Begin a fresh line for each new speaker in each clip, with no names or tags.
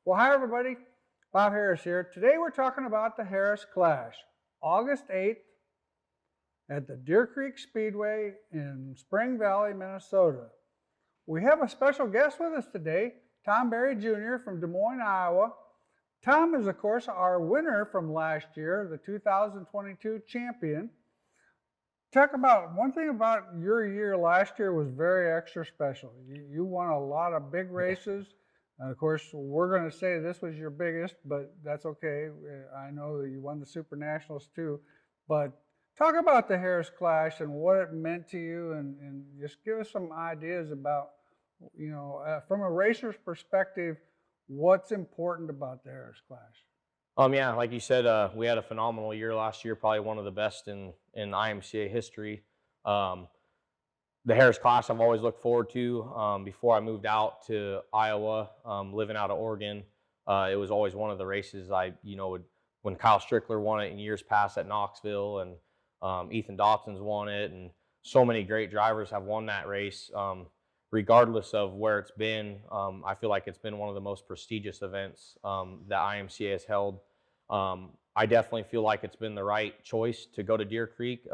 Well, hi everybody. Bob Harris here. Today we're talking about the Harris Clash, August 8th at the Deer Creek Speedway in Spring Valley, Minnesota. We have a special guest with us today, Tom Berry Jr. from Des Moines, Iowa. Tom is, of course, our winner from last year, the 2022 champion. Talk about one thing about your year last year was very extra special. You won a lot of big races. And of course, we're going to say this was your biggest, but that's okay. I know that you won the Super Nationals too. But talk about the Harris Clash and what it meant to you, and just give us some ideas about, from a racer's perspective, what's important about the Harris Clash.
Yeah, like you said, we had a phenomenal year last year, probably one of the best in IMCA history. The Harris Clash I've always looked forward to. Before I moved out to Iowa, living out of Oregon, it was always one of the races when Kyle Strickler won it in years past at Knoxville, and Ethan Dotson's won it, and so many great drivers have won that race. Regardless of where it's been, I feel like it's been one of the most prestigious events that IMCA has held. I definitely feel like it's been the right choice to go to Deer Creek.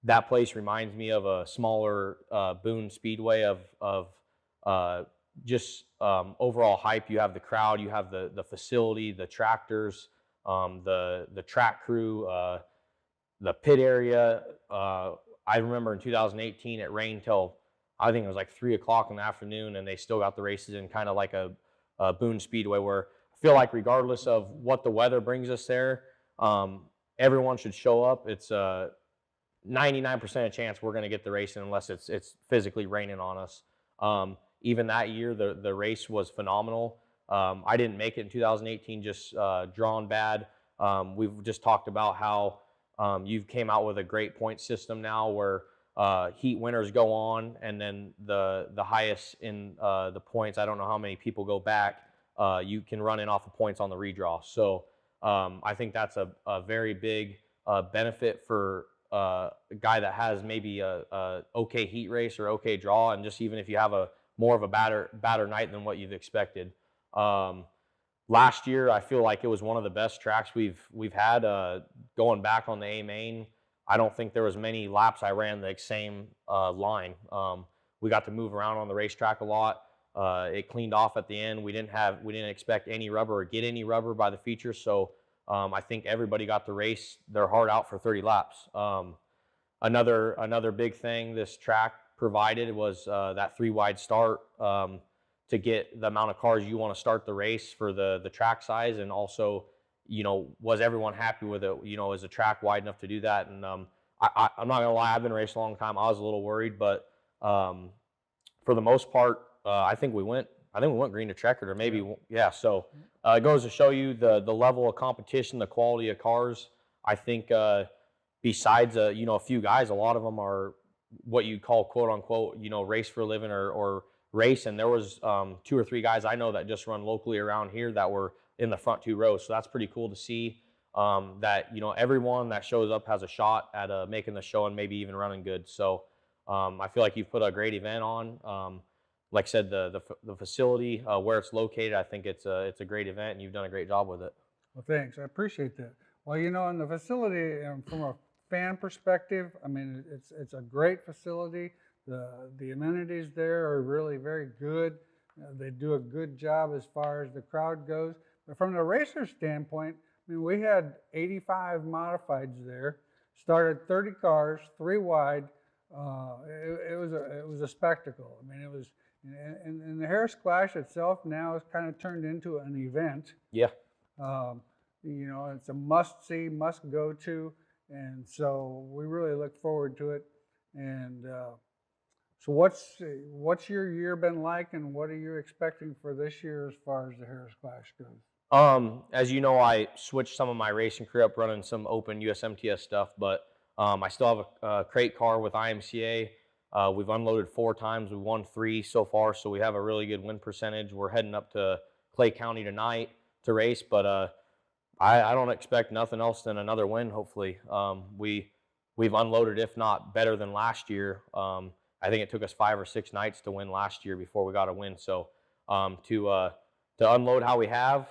That place reminds me of a smaller Boone Speedway of just overall hype. You have the crowd, you have the facility, the tractors, the track crew, the pit area. I remember in 2018 it rained till I think it was like 3 o'clock in the afternoon, and they still got the races in kind of like a Boone Speedway, where I feel like regardless of what the weather brings us there, everyone should show up. It's 99% of chance we're going to get the race in unless it's physically raining on us. Even that year, the race was phenomenal. I didn't make it in 2018, just drawn bad. We've just talked about how you've came out with a great point system now where heat winners go on, and then the highest in the points, I don't know how many people go back, you can run in off of points on the redraw. So I think that's a very big benefit for a guy that has maybe a okay heat race or okay draw, and just even if you have a more of a badder night than what you've expected. Last year, I feel like it was one of the best tracks we've had. Going back on the A main, I don't think there was many laps I ran the same line. We got to move around on the racetrack a lot. It cleaned off at the end. We didn't expect any rubber or get any rubber by the feature, so I think everybody got to race their heart out for 30 laps. Another big thing this track provided was that 3-wide start to get the amount of cars you want to start the race for the track size, and also, was everyone happy with it? Is the track wide enough to do that? And I'm not gonna lie, I've been racing a long time. I was a little worried, but for the most part, I think we went green to checkered, or maybe yeah. So it goes to show you the level of competition, the quality of cars. I think besides a few guys, a lot of them are what you call quote unquote race for a living or race. And there was 2 or 3 guys I know that just run locally around here that were in the front 2 rows. So that's pretty cool to see that everyone that shows up has a shot at making the show and maybe even running good. So I feel like you've put a great event on. Like I said, the facility where it's located, I think it's a great event, and you've done a great job with it.
Well, thanks. I appreciate that. Well, in the facility, from a fan perspective, I mean, it's a great facility. The amenities there are really very good. They do a good job as far as the crowd goes. But from the racer standpoint, I mean, we had 85 modifieds there. Started 30 cars, 3 wide. It was a spectacle. I mean, it was. And the Harris Clash itself now has kind of turned into an event.
Yeah.
It's a must-see, must-go-to, and so we really look forward to it. And so what's your year been like, and what are you expecting for this year as far as the Harris Clash goes?
As you know, I switched some of my racing career up running some open USMTS stuff, but I still have a crate car with IMCA. We've unloaded 4 times. We won 3 so far, so we have a really good win percentage. We're heading up to Clay County tonight to race, but I don't expect nothing else than another win, hopefully. We've unloaded, if not better than last year. I think it took us 5 or 6 nights to win last year before we got a win. So to to unload how we have.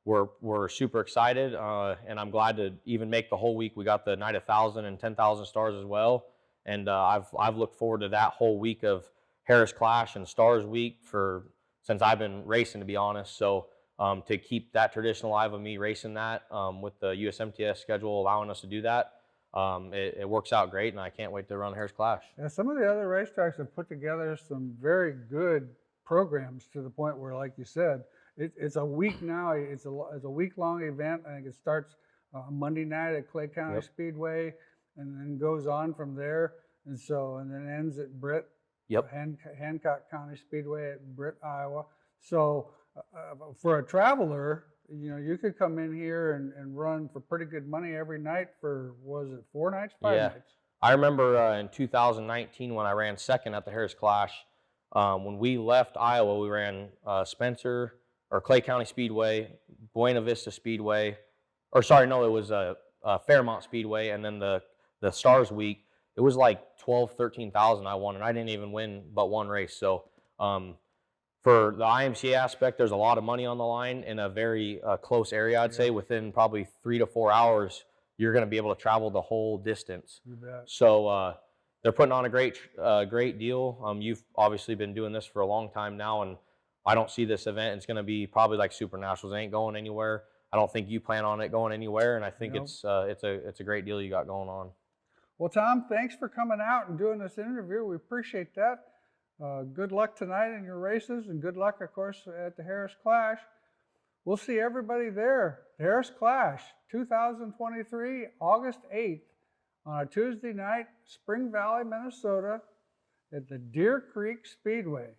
We're super excited, and I'm glad to even make the whole week. We got the night 1,000 and 10,000 stars as well, and I've looked forward to that whole week of Harris Clash and Stars Week since I've been racing, to be honest. So to keep that tradition alive of me racing that with the USMTS schedule allowing us to do that, it works out great, and I can't wait to run Harris Clash.
Yeah, some of the other racetracks have put together some very good programs to the point where, like you said, it's a week now. It's a week-long event. I think it starts Monday night at Clay County
Yep.
Speedway, and then goes on from there, and then ends at Britt.
Yep.
Hancock County Speedway at Britt, Iowa. So for a traveler, you could come in here and run for pretty good money every night for, was it 4 nights, 5
Yeah.
nights?
I remember in 2019 when I ran second at the Harris Clash. When we left Iowa, we ran Spencer or Clay County Speedway, Buena Vista Speedway, or sorry, no, it was Fairmont Speedway, and then the Stars Week. It was like 12, 13,000 I won, and I didn't even win but one race. So for the IMCA aspect, there's a lot of money on the line in a very close area. I'd say within probably 3 to 4 hours, you're going to be able to travel the whole distance.
You bet.
So they're putting on a great deal. You've obviously been doing this for a long time now, and I don't see this event. It's going to be probably like Super Nationals. It ain't going anywhere. I don't think you plan on it going anywhere, and I think
Nope.
it's a great deal you got going on.
Well, Tom, thanks for coming out and doing this interview. We appreciate that. Good luck tonight in your races, and good luck, of course, at the Harris Clash. We'll see everybody there. The Harris Clash, 2023, August 8th, on a Tuesday night, Spring Valley, Minnesota, at the Deer Creek Speedway.